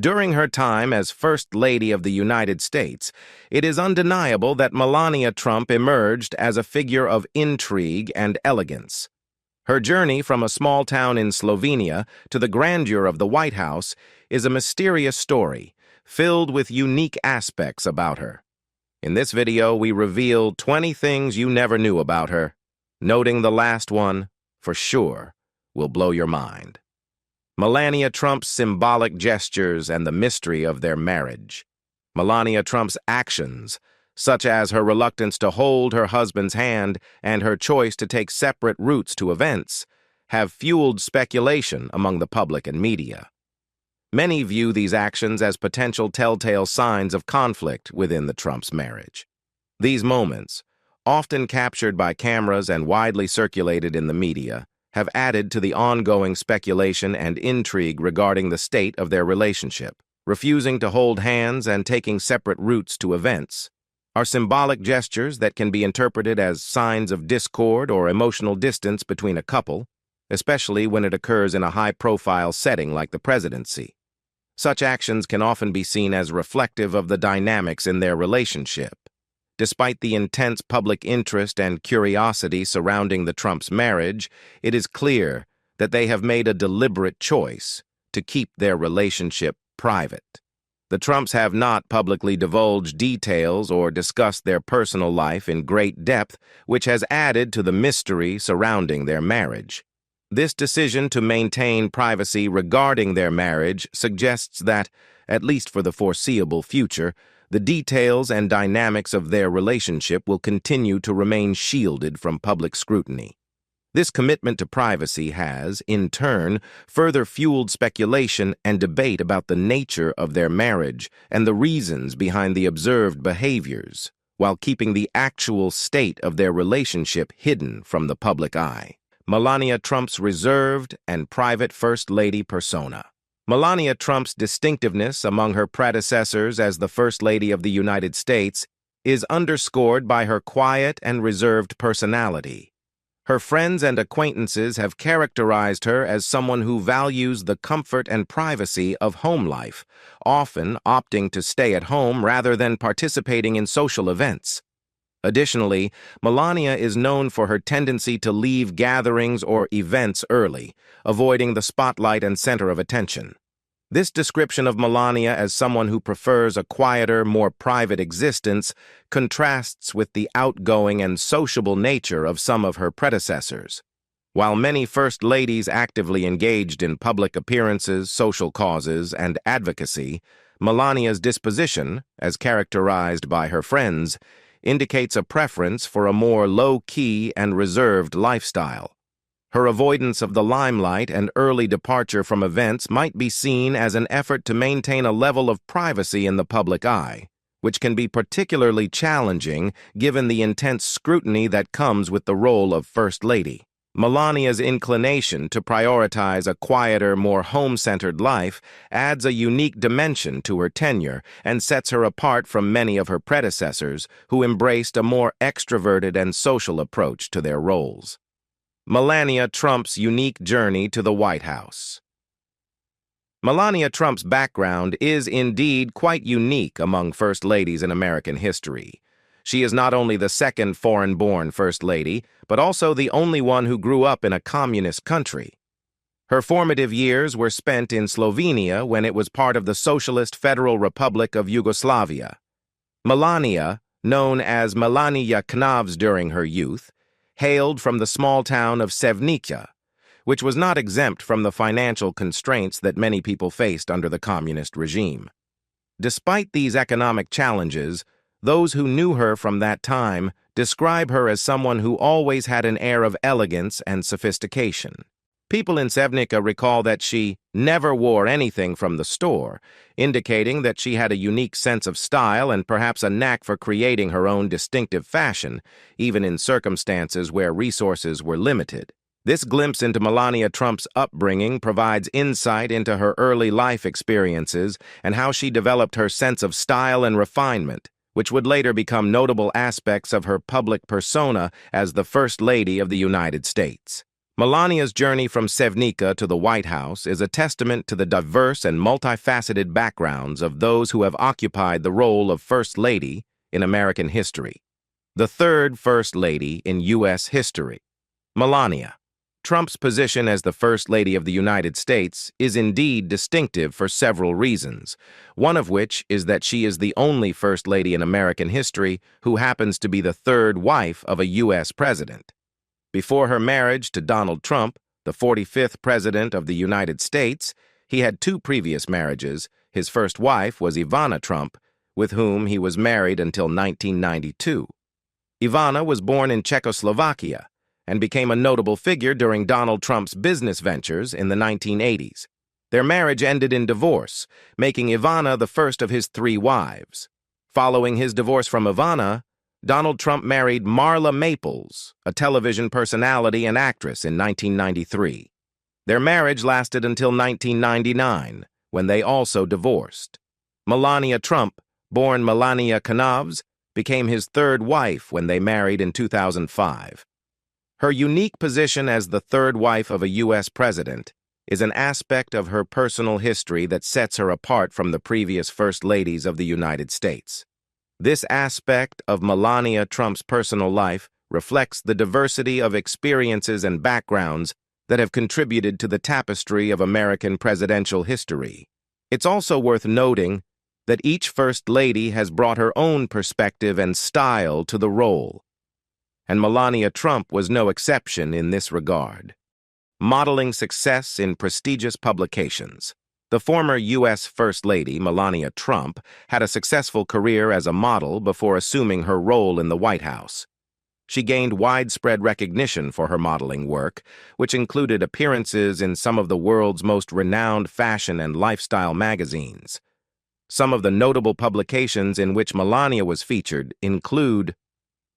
During her time as First Lady of the United States, it is undeniable that Melania Trump emerged as a figure of intrigue and elegance. Her journey from a small town in Slovenia to the grandeur of the White House is a mysterious story, filled with unique aspects about her. In this video, we reveal 20 things you never knew about her, noting the last one, for sure, will blow your mind. Melania Trump's symbolic gestures and the mystery of their marriage. Melania Trump's actions, such as her reluctance to hold her husband's hand and her choice to take separate routes to events, have fueled speculation among the public and media. Many view these actions as potential telltale signs of conflict within the Trump's marriage. These moments, often captured by cameras and widely circulated in the media, have added to the ongoing speculation and intrigue regarding the state of their relationship. Refusing to hold hands and taking separate routes to events are symbolic gestures that can be interpreted as signs of discord or emotional distance between a couple, especially when it occurs in a high-profile setting like the presidency. Such actions can often be seen as reflective of the dynamics in their relationship. Despite the intense public interest and curiosity surrounding the Trumps' marriage, it is clear that they have made a deliberate choice to keep their relationship private. The Trumps have not publicly divulged details or discussed their personal life in great depth, which has added to the mystery surrounding their marriage. This decision to maintain privacy regarding their marriage suggests that, at least for the foreseeable future, the details and dynamics of their relationship will continue to remain shielded from public scrutiny. This commitment to privacy has, in turn, further fueled speculation and debate about the nature of their marriage and the reasons behind the observed behaviors, while keeping the actual state of their relationship hidden from the public eye. Melania Trump's reserved and private First Lady persona. Melania Trump's distinctiveness among her predecessors as the First Lady of the United States is underscored by her quiet and reserved personality. Her friends and acquaintances have characterized her as someone who values the comfort and privacy of home life, often opting to stay at home rather than participating in social events. Additionally, Melania is known for her tendency to leave gatherings or events early, avoiding the spotlight and center of attention. This description of Melania as someone who prefers a quieter, more private existence contrasts with the outgoing and sociable nature of some of her predecessors. While many First Ladies actively engaged in public appearances, social causes, and advocacy, Melania's disposition, as characterized by her friends, indicates a preference for a more low-key and reserved lifestyle. Her avoidance of the limelight and early departure from events might be seen as an effort to maintain a level of privacy in the public eye, which can be particularly challenging given the intense scrutiny that comes with the role of First Lady. Melania's inclination to prioritize a quieter, more home-centered life adds a unique dimension to her tenure and sets her apart from many of her predecessors who embraced a more extroverted and social approach to their roles. Melania Trump's unique journey to the White House. Melania Trump's background is indeed quite unique among First Ladies in American history. She is not only the second foreign-born First Lady, but also the only one who grew up in a communist country. Her formative years were spent in Slovenia when it was part of the Socialist Federal Republic of Yugoslavia. Melania, known as Melania Knavs during her youth, hailed from the small town of Sevnica, which was not exempt from the financial constraints that many people faced under the communist regime. Despite these economic challenges, those who knew her from that time describe her as someone who always had an air of elegance and sophistication. People in Sevnica recall that she never wore anything from the store, indicating that she had a unique sense of style and perhaps a knack for creating her own distinctive fashion, even in circumstances where resources were limited. This glimpse into Melania Trump's upbringing provides insight into her early life experiences and how she developed her sense of style and refinement, which would later become notable aspects of her public persona as the First Lady of the United States. Melania's journey from Sevnica to the White House is a testament to the diverse and multifaceted backgrounds of those who have occupied the role of First Lady in American history. The third First Lady in U.S. history. Melania. Trump's position as the First Lady of the United States is indeed distinctive for several reasons, one of which is that she is the only First Lady in American history who happens to be the third wife of a U.S. president. Before her marriage to Donald Trump, the 45th President of the United States, he had two previous marriages. His first wife was Ivana Trump, with whom he was married until 1992. Ivana was born in Czechoslovakia and became a notable figure during Donald Trump's business ventures in the 1980s. Their marriage ended in divorce, making Ivana the first of his three wives. Following his divorce from Ivana, Donald Trump married Marla Maples, a television personality and actress, in 1993. Their marriage lasted until 1999, when they also divorced. Melania Trump, born Melania Knavs, became his third wife when they married in 2005. Her unique position as the third wife of a U.S. president is an aspect of her personal history that sets her apart from the previous First Ladies of the United States. This aspect of Melania Trump's personal life reflects the diversity of experiences and backgrounds that have contributed to the tapestry of American presidential history. It's also worth noting that each First Lady has brought her own perspective and style to the role, and Melania Trump was no exception in this regard. Modeling success in prestigious publications. The former U.S. First Lady, Melania Trump, had a successful career as a model before assuming her role in the White House. She gained widespread recognition for her modeling work, which included appearances in some of the world's most renowned fashion and lifestyle magazines. Some of the notable publications in which Melania was featured include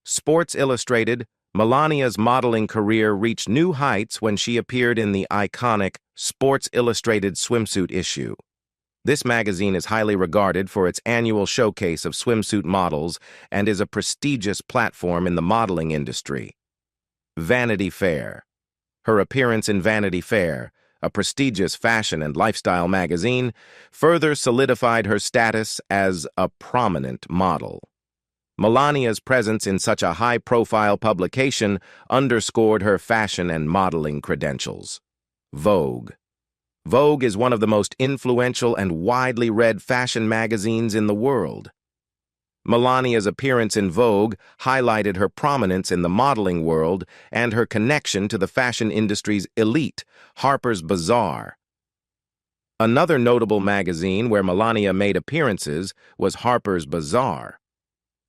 Sports Illustrated. Melania's modeling career reached new heights when she appeared in the iconic Sports Illustrated swimsuit issue. This magazine is highly regarded for its annual showcase of swimsuit models and is a prestigious platform in the modeling industry. Vanity Fair. Her appearance in Vanity Fair, a prestigious fashion and lifestyle magazine, further solidified her status as a prominent model. Melania's presence in such a high-profile publication underscored her fashion and modeling credentials. Vogue. Vogue is one of the most influential and widely read fashion magazines in the world. Melania's appearance in Vogue highlighted her prominence in the modeling world and her connection to the fashion industry's elite, Harper's Bazaar. Another notable magazine where Melania made appearances was Harper's Bazaar.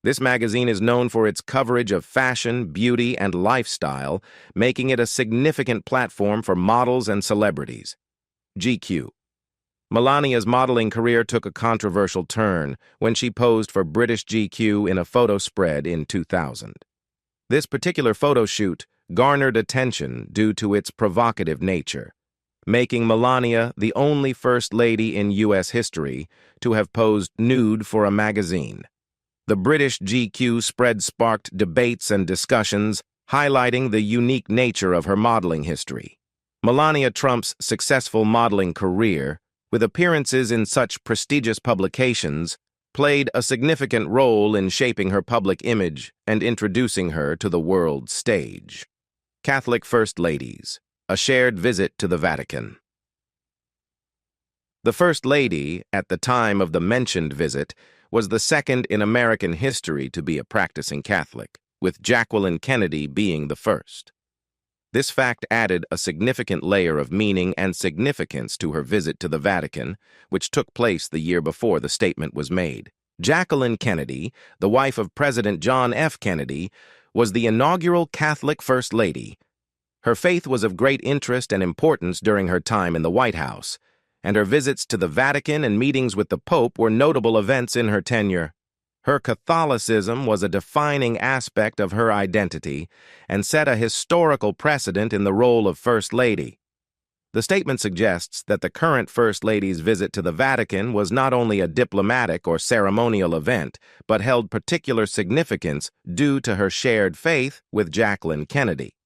This magazine is known for its coverage of fashion, beauty, and lifestyle, making it a significant platform for models and celebrities. GQ. Melania's modeling career took a controversial turn when she posed for British GQ in a photo spread in 2000. This particular photo shoot garnered attention due to its provocative nature, making Melania the only First Lady in U.S. history to have posed nude for a magazine. The British GQ spread sparked debates and discussions, highlighting the unique nature of her modeling history. Melania Trump's successful modeling career, with appearances in such prestigious publications, played a significant role in shaping her public image and introducing her to the world stage. Catholic First Ladies, a shared visit to the Vatican. The First Lady, at the time of the mentioned visit, was the second in American history to be a practicing Catholic, with Jacqueline Kennedy being the first. This fact added a significant layer of meaning and significance to her visit to the Vatican, which took place the year before the statement was made. Jacqueline Kennedy, the wife of President John F. Kennedy, was the inaugural Catholic First Lady. Her faith was of great interest and importance during her time in the White House, and her visits to the Vatican and meetings with the Pope were notable events in her tenure. Her Catholicism was a defining aspect of her identity and set a historical precedent in the role of First Lady. The statement suggests that the current First Lady's visit to the Vatican was not only a diplomatic or ceremonial event, but held particular significance due to her shared faith with Jacqueline Kennedy.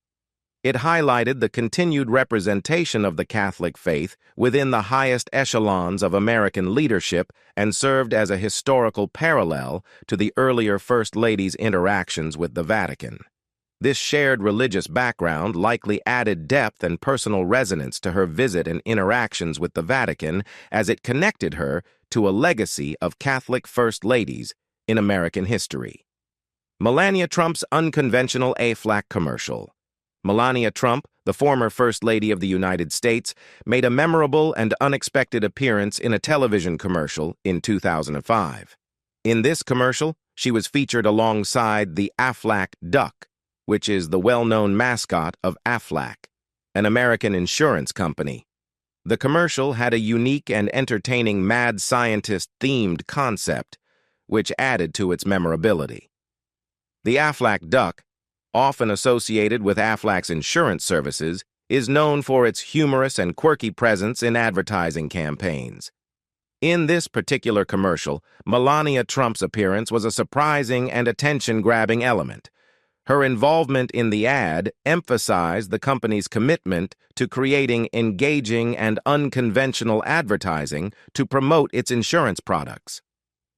It highlighted the continued representation of the Catholic faith within the highest echelons of American leadership and served as a historical parallel to the earlier First Lady's interactions with the Vatican. This shared religious background likely added depth and personal resonance to her visit and interactions with the Vatican as it connected her to a legacy of Catholic First Ladies in American history. Melania Trump's unconventional Aflac commercial. Melania Trump, the former First Lady of the United States, made a memorable and unexpected appearance in a television commercial in 2005. In this commercial, she was featured alongside the Aflac duck, which is the well-known mascot of Aflac, an American insurance company. The commercial had a unique and entertaining mad scientist-themed concept, which added to its memorability. The Aflac duck, often associated with Aflac's insurance services, is known for its humorous and quirky presence in advertising campaigns. In this particular commercial, Melania Trump's appearance was a surprising and attention-grabbing element. Her involvement in the ad emphasized the company's commitment to creating engaging and unconventional advertising to promote its insurance products.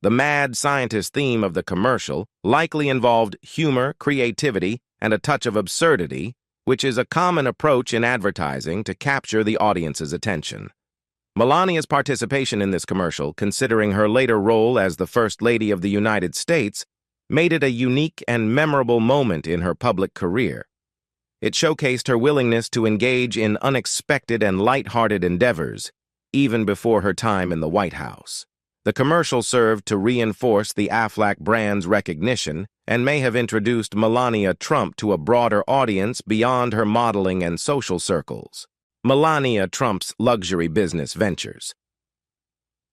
The mad scientist theme of the commercial likely involved humor, creativity, and a touch of absurdity, which is a common approach in advertising to capture the audience's attention. Melania's participation in this commercial, considering her later role as the First Lady of the United States, made it a unique and memorable moment in her public career. It showcased her willingness to engage in unexpected and light-hearted endeavors, even before her time in the White House. The commercial served to reinforce the Aflac brand's recognition and may have introduced Melania Trump to a broader audience beyond her modeling and social circles. Melania Trump's luxury business ventures.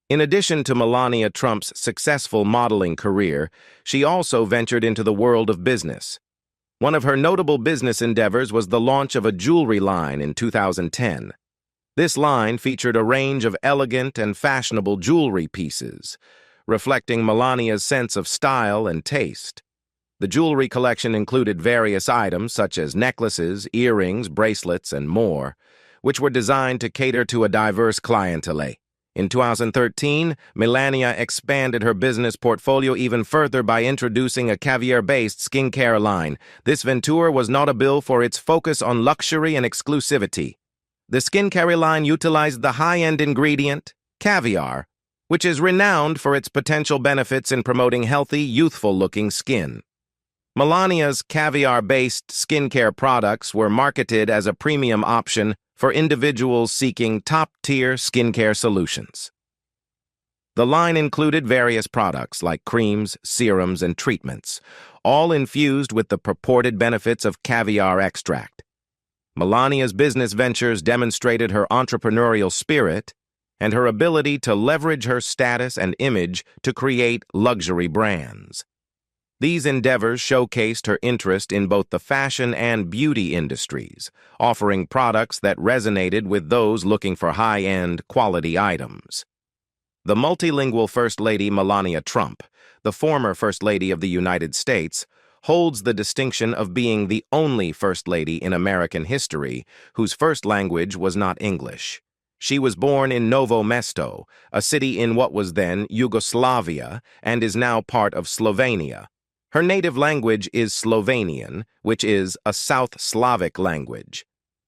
In addition to Melania Trump's successful modeling career, she also ventured into the world of business. One of her notable business endeavors was the launch of a jewelry line in 2010. This line featured a range of elegant and fashionable jewelry pieces, reflecting Melania's sense of style and taste. The jewelry collection included various items such as necklaces, earrings, bracelets, and more, which were designed to cater to a diverse clientele. In 2013, Melania expanded her business portfolio even further by introducing a caviar-based skincare line. This venture was notable for its focus on luxury and exclusivity. The skincare line utilized the high-end ingredient, caviar, which is renowned for its potential benefits in promoting healthy, youthful-looking skin. Melania's caviar-based skincare products were marketed as a premium option for individuals seeking top-tier skincare solutions. The line included various products like creams, serums, and treatments, all infused with the purported benefits of caviar extract. Melania's business ventures demonstrated her entrepreneurial spirit and her ability to leverage her status and image to create luxury brands. These endeavors showcased her interest in both the fashion and beauty industries, offering products that resonated with those looking for high-end, quality items. The multilingual First Lady Melania Trump, the former First Lady of the United States, holds the distinction of being the only First Lady in American history whose first language was not English. She was born in Novo Mesto, a city in what was then Yugoslavia and is now part of Slovenia. Her native language is Slovenian, which is a South Slavic language.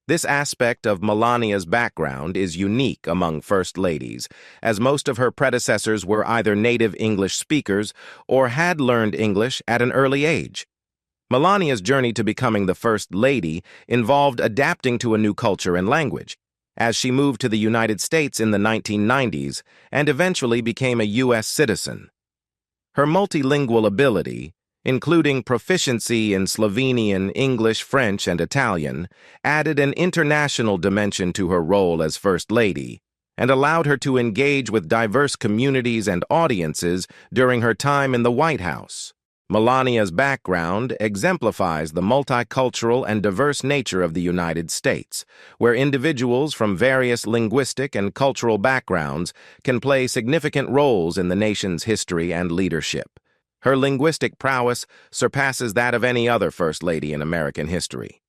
This aspect of Melania's background is unique among First Ladies, as most of her predecessors were either native English speakers or had learned English at an early age. Melania's journey to becoming the First Lady involved adapting to a new culture and language, as she moved to the United States in the 1990s and eventually became a U.S. citizen. Her multilingual ability, including proficiency in Slovenian, English, French, and Italian, added an international dimension to her role as First Lady and allowed her to engage with diverse communities and audiences during her time in the White House. Melania's background exemplifies the multicultural and diverse nature of the United States, where individuals from various linguistic and cultural backgrounds can play significant roles in the nation's history and leadership. Her linguistic prowess surpasses that of any other First Lady in American history.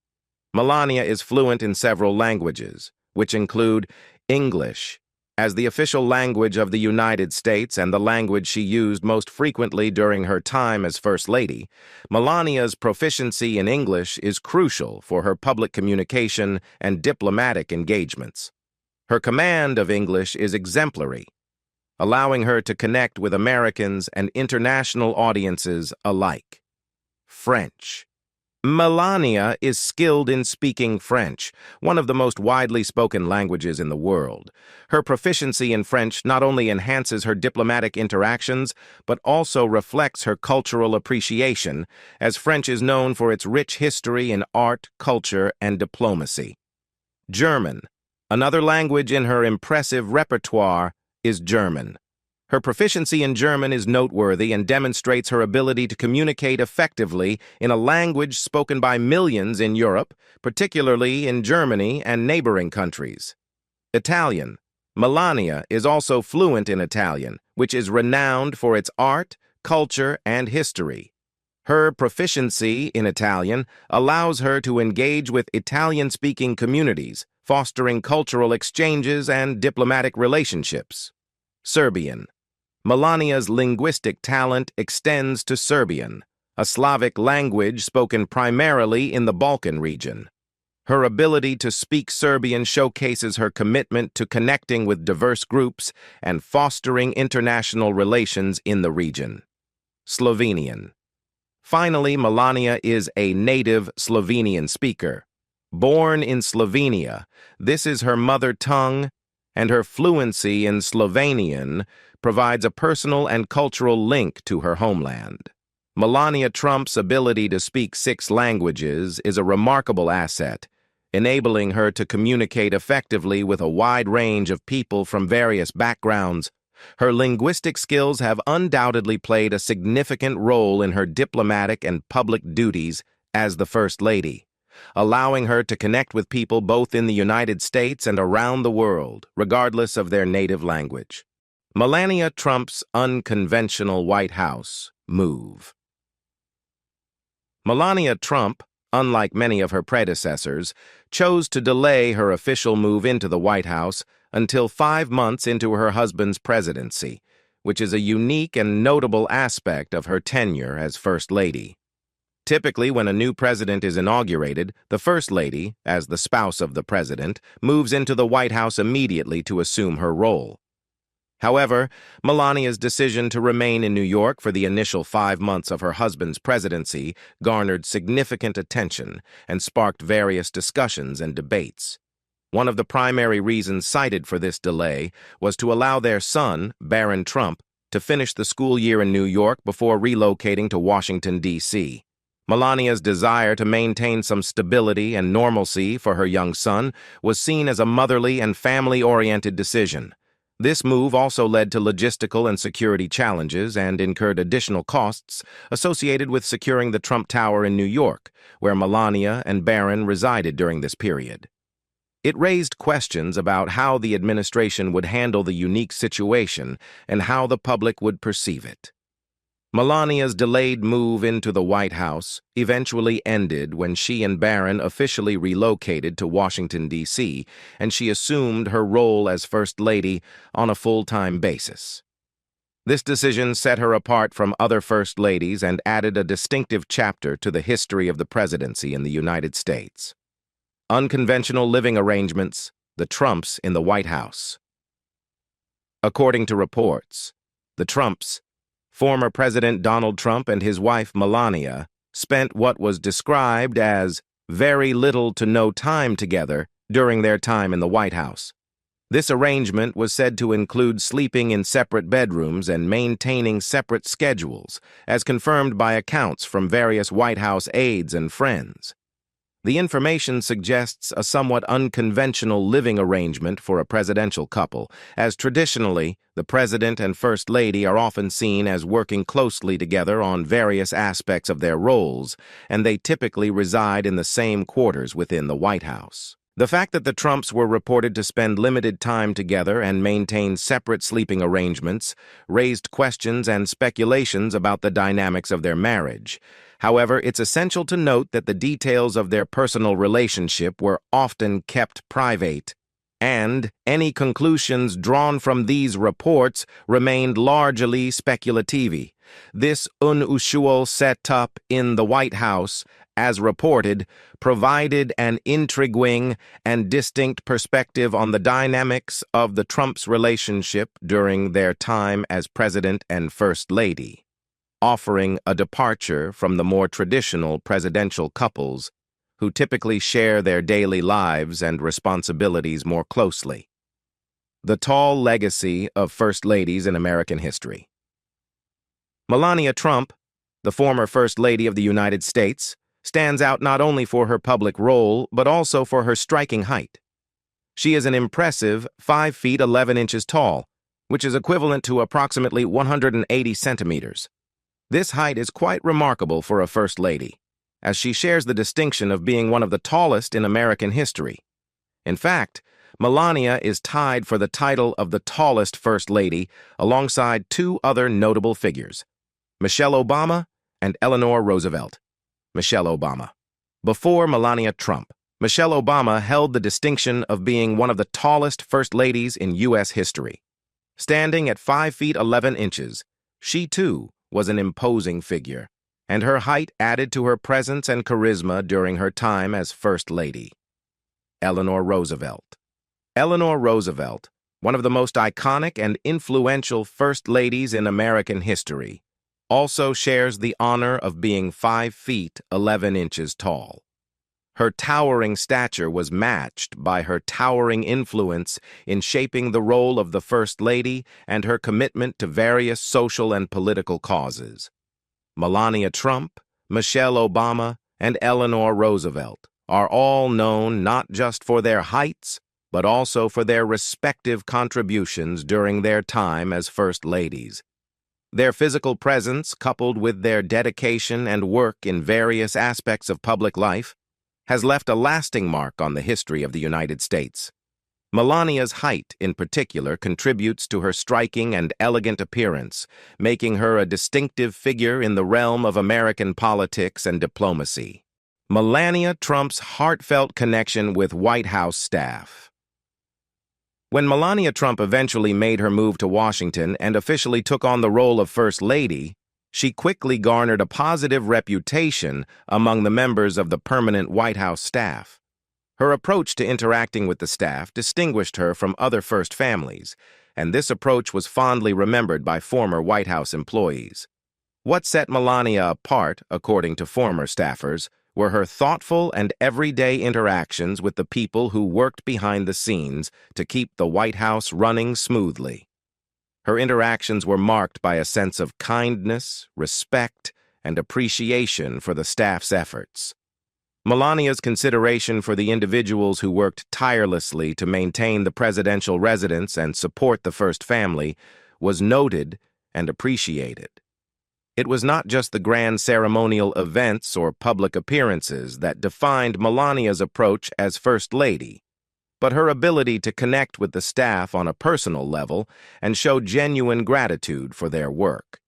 Melania is fluent in several languages, which include English, as the official language of the United States and the language she used most frequently during her time as First Lady. Melania's proficiency in English is crucial for her public communication and diplomatic engagements. Her command of English is exemplary, allowing her to connect with Americans and international audiences alike. French. Melania is skilled in speaking French, one of the most widely spoken languages in the world. Her proficiency in French not only enhances her diplomatic interactions, but also reflects her cultural appreciation, as French is known for its rich history in art, culture, and diplomacy. German. Another language in her impressive repertoire is German. Her proficiency in German is noteworthy and demonstrates her ability to communicate effectively in a language spoken by millions in Europe, particularly in Germany and neighboring countries. Italian. Melania is also fluent in Italian, which is renowned for its art, culture, and history. Her proficiency in Italian allows her to engage with Italian-speaking communities, fostering cultural exchanges and diplomatic relationships. Serbian. Melania's linguistic talent extends to Serbian, a Slavic language spoken primarily in the Balkan region. Her ability to speak Serbian showcases her commitment to connecting with diverse groups and fostering international relations in the region. Slovenian. Finally, Melania is a native Slovenian speaker. Born in Slovenia, this is her mother tongue, and her fluency in Slovenian provides a personal and cultural link to her homeland. Melania Trump's ability to speak 6 languages is a remarkable asset, enabling her to communicate effectively with a wide range of people from various backgrounds. Her linguistic skills have undoubtedly played a significant role in her diplomatic and public duties as the First Lady, allowing her to connect with people both in the United States and around the world, regardless of their native language. Melania Trump's unconventional White House move. Melania Trump, unlike many of her predecessors, chose to delay her official move into the White House until 5 months into her husband's presidency, which is a unique and notable aspect of her tenure as First Lady. Typically, when a new president is inaugurated, the First Lady, as the spouse of the president, moves into the White House immediately to assume her role. However, Melania's decision to remain in New York for the initial 5 months of her husband's presidency garnered significant attention and sparked various discussions and debates. One of the primary reasons cited for this delay was to allow their son, Barron Trump, to finish the school year in New York before relocating to Washington, D.C. Melania's desire to maintain some stability and normalcy for her young son was seen as a motherly and family-oriented decision. This move also led to logistical and security challenges and incurred additional costs associated with securing the Trump Tower in New York, where Melania and Barron resided during this period. It raised questions about how the administration would handle the unique situation and how the public would perceive it. Melania's delayed move into the White House eventually ended when she and Barron officially relocated to Washington, D.C., and she assumed her role as First Lady on a full-time basis. This decision set her apart from other First Ladies and added a distinctive chapter to the history of the presidency in the United States. Unconventional living arrangements, the Trumps in the White House. According to reports, the Trumps, former President Donald Trump and his wife Melania, spent what was described as very little to no time together during their time in the White House. This arrangement was said to include sleeping in separate bedrooms and maintaining separate schedules, as confirmed by accounts from various White House aides and friends. The information suggests a somewhat unconventional living arrangement for a presidential couple, as traditionally, the President and First Lady are often seen as working closely together on various aspects of their roles, and they typically reside in the same quarters within the White House. The fact that the Trumps were reported to spend limited time together and maintain separate sleeping arrangements raised questions and speculations about the dynamics of their marriage. However, it's essential to note that the details of their personal relationship were often kept private, and any conclusions drawn from these reports remained largely speculative. This unusual setup in the White House, as reported, provided an intriguing and distinct perspective on the dynamics of the Trumps' relationship during their time as President and First Lady, offering a departure from the more traditional presidential couples who typically share their daily lives and responsibilities more closely. The tall legacy of First Ladies in American history. Melania Trump, the former First Lady of the United States, stands out not only for her public role, but also for her striking height. She is an impressive 5 feet 11 inches tall, which is equivalent to approximately 180 centimeters. This height is quite remarkable for a First Lady, as she shares the distinction of being one of the tallest in American history. In fact, Melania is tied for the title of the tallest First Lady alongside two other notable figures, Michelle Obama and Eleanor Roosevelt. Michelle Obama. Before Melania Trump, Michelle Obama held the distinction of being one of the tallest First Ladies in U.S. history. Standing at 5 feet 11 inches, she too was an imposing figure, and her height added to her presence and charisma during her time as First Lady. Eleanor Roosevelt. Eleanor Roosevelt, one of the most iconic and influential First Ladies in American history, also shares the honor of being 5 feet 11 inches tall. Her towering stature was matched by her towering influence in shaping the role of the First Lady and her commitment to various social and political causes. Melania Trump, Michelle Obama, and Eleanor Roosevelt are all known not just for their heights, but also for their respective contributions during their time as First Ladies. Their physical presence, coupled with their dedication and work in various aspects of public life, has left a lasting mark on the history of the United States. Melania's height, in particular, contributes to her striking and elegant appearance, making her a distinctive figure in the realm of American politics and diplomacy. Melania Trump's heartfelt connection with White House staff. When Melania Trump eventually made her move to Washington and officially took on the role of First Lady, she quickly garnered a positive reputation among the members of the permanent White House staff. Her approach to interacting with the staff distinguished her from other first families, and this approach was fondly remembered by former White House employees. What set Melania apart, according to former staffers, were her thoughtful and everyday interactions with the people who worked behind the scenes to keep the White House running smoothly. Her interactions were marked by a sense of kindness, respect, and appreciation for the staff's efforts. Melania's consideration for the individuals who worked tirelessly to maintain the presidential residence and support the First Family was noted and appreciated. It was not just the grand ceremonial events or public appearances that defined Melania's approach as First Lady, but her ability to connect with the staff on a personal level and show genuine gratitude for their work.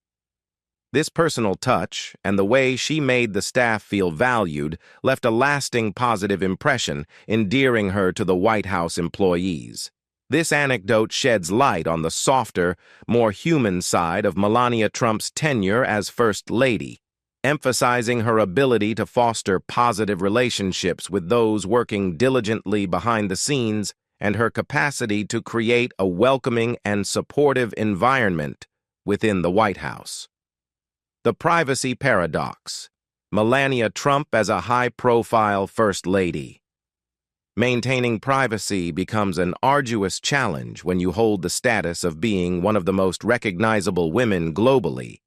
This personal touch and the way she made the staff feel valued left a lasting positive impression, endearing her to the White House employees. This anecdote sheds light on the softer, more human side of Melania Trump's tenure as First Lady, emphasizing her ability to foster positive relationships with those working diligently behind the scenes and her capacity to create a welcoming and supportive environment within the White House. The privacy paradox. Melania Trump as a high-profile First Lady. Maintaining privacy becomes an arduous challenge when you hold the status of being one of the most recognizable women globally.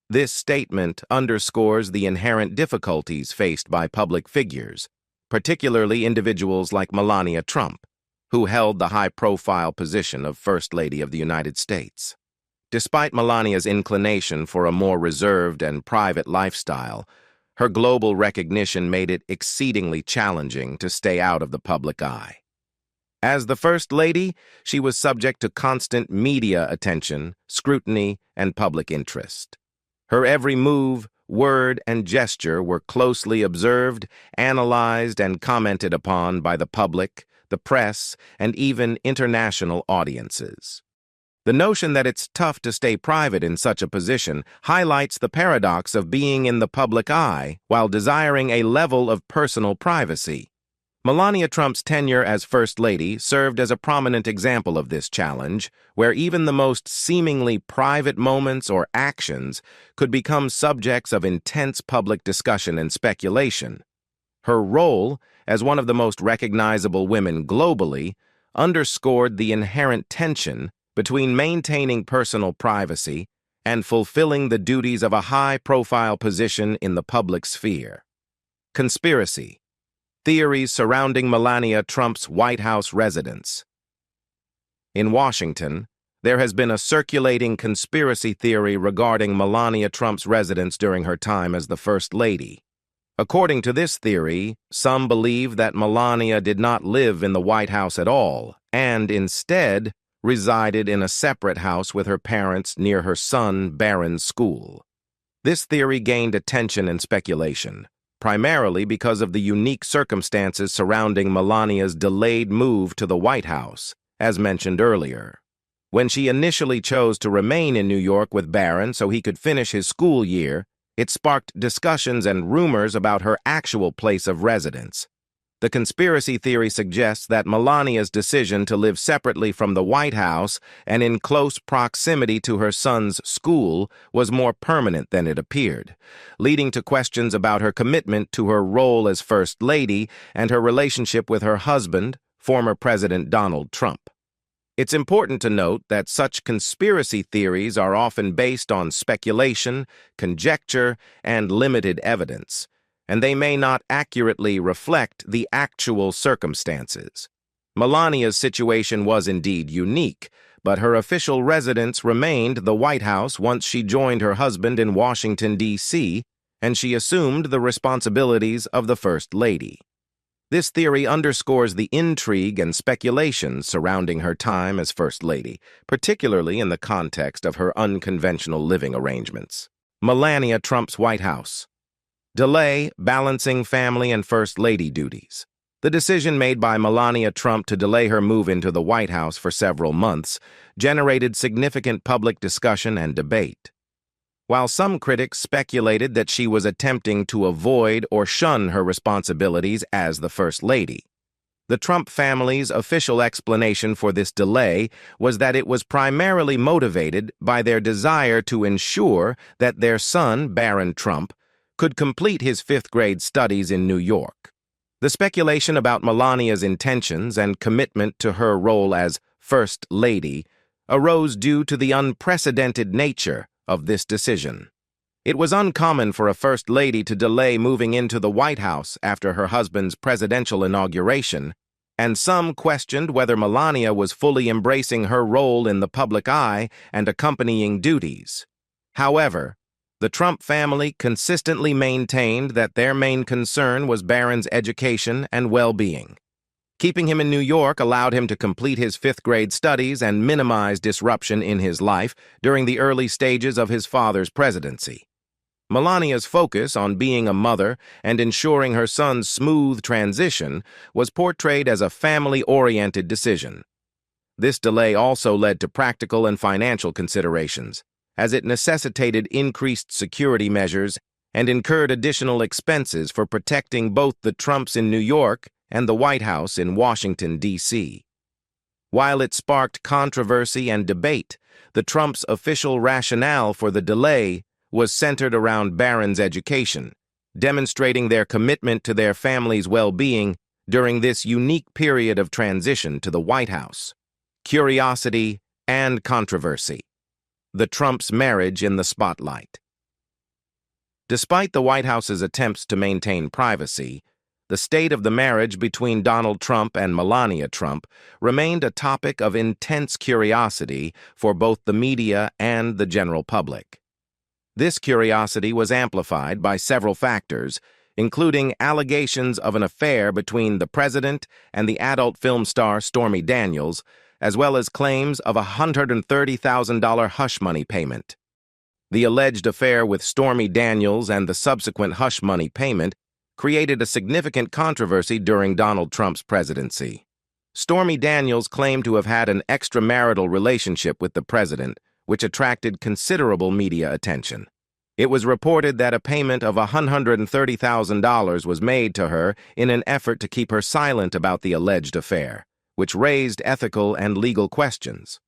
This statement underscores the inherent difficulties faced by public figures, particularly individuals like Melania Trump, who held the high-profile position of First Lady of the United States. Despite Melania's inclination for a more reserved and private lifestyle, Her global recognition made it exceedingly challenging to stay out of the public eye. As the First Lady, she was subject to constant media attention, scrutiny, and public interest. Her every move, word, and gesture were closely observed, analyzed, and commented upon by the public, the press, and even international audiences. The notion that it's tough to stay private in such a position highlights the paradox of being in the public eye while desiring a level of personal privacy. Melania Trump's tenure as First Lady served as a prominent example of this challenge, where even the most seemingly private moments or actions could become subjects of intense public discussion and speculation. Her role, as one of the most recognizable women globally, underscored the inherent tension between maintaining personal privacy and fulfilling the duties of a high-profile position in the public sphere. Conspiracy. Theories surrounding Melania Trump's White House residence. In Washington, there has been a circulating conspiracy theory regarding Melania Trump's residence during her time as the First Lady. According to this theory, some believe that Melania did not live in the White House at all, and instead resided in a separate house with her parents near her son Barron's school. This theory gained attention and speculation, primarily because of the unique circumstances surrounding Melania's delayed move to the White House, as mentioned earlier. When she initially chose to remain in New York with Barron so he could finish his school year, it sparked discussions and rumors about her actual place of residence. The conspiracy theory suggests that Melania's decision to live separately from the White House and in close proximity to her son's school was more permanent than it appeared, leading to questions about her commitment to her role as First Lady and her relationship with her husband, former President Donald Trump. It's important to note that such conspiracy theories are often based on speculation, conjecture, and limited evidence, and they may not accurately reflect the actual circumstances. Melania's situation was indeed unique, but her official residence remained the White House once she joined her husband in Washington, D.C., and she assumed the responsibilities of the First Lady. This theory underscores the intrigue and speculation surrounding her time as First Lady, particularly in the context of her unconventional living arrangements. Melania Trump's White House. Delay balancing family and First Lady duties. The decision made by Melania Trump to delay her move into the White House for several months generated significant public discussion and debate. While some critics speculated that she was attempting to avoid or shun her responsibilities as the First Lady, the Trump family's official explanation for this delay was that it was primarily motivated by their desire to ensure that their son, Barron Trump, could complete his fifth-grade studies in New York. The speculation about Melania's intentions and commitment to her role as First Lady arose due to the unprecedented nature of this decision. It was uncommon for a First Lady to delay moving into the White House after her husband's presidential inauguration, and some questioned whether Melania was fully embracing her role in the public eye and accompanying duties. However, the Trump family consistently maintained that their main concern was Barron's education and well-being. Keeping him in New York allowed him to complete his fifth-grade studies and minimize disruption in his life during the early stages of his father's presidency. Melania's focus on being a mother and ensuring her son's smooth transition was portrayed as a family-oriented decision. This delay also led to practical and financial considerations, as it necessitated increased security measures and incurred additional expenses for protecting both the Trumps in New York and the White House in Washington, D.C. While it sparked controversy and debate, the Trumps' official rationale for the delay was centered around Barron's education, demonstrating their commitment to their family's well-being during this unique period of transition to the White House. Curiosity and controversy. The Trumps' marriage in the spotlight. Despite the White House's attempts to maintain privacy, the state of the marriage between Donald Trump and Melania Trump remained a topic of intense curiosity for both the media and the general public. This curiosity was amplified by several factors, including allegations of an affair between the president and the adult film star Stormy Daniels, as well as claims of a $130,000 hush money payment. The alleged affair with Stormy Daniels and the subsequent hush money payment created a significant controversy during Donald Trump's presidency. Stormy Daniels claimed to have had an extramarital relationship with the president, which attracted considerable media attention. It was reported that a payment of $130,000 was made to her in an effort to keep her silent about the alleged affair, which raised ethical and legal questions.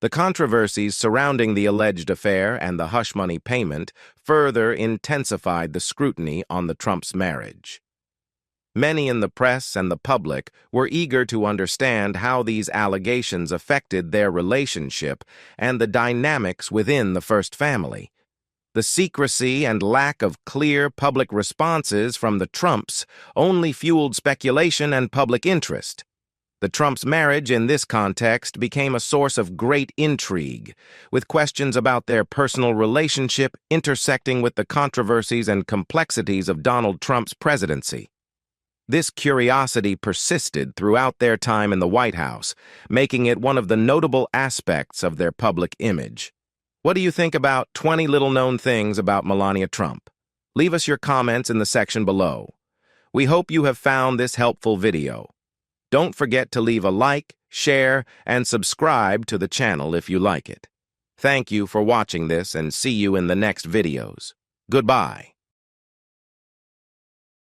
The controversies surrounding the alleged affair and the hush money payment further intensified the scrutiny on the Trump's marriage. Many in the press and the public were eager to understand how these allegations affected their relationship and the dynamics within the first family. The secrecy and lack of clear public responses from the Trumps only fueled speculation and public interest. The Trumps' marriage in this context became a source of great intrigue, with questions about their personal relationship intersecting with the controversies and complexities of Donald Trump's presidency. This curiosity persisted throughout their time in the White House, making it one of the notable aspects of their public image. What do you think about 20 little-known things about Melania Trump? Leave us your comments in the section below. We hope you have found this helpful video. Don't forget to leave a like, share, and subscribe to the channel if you like it. Thank you for watching this and see you in the next videos. Goodbye.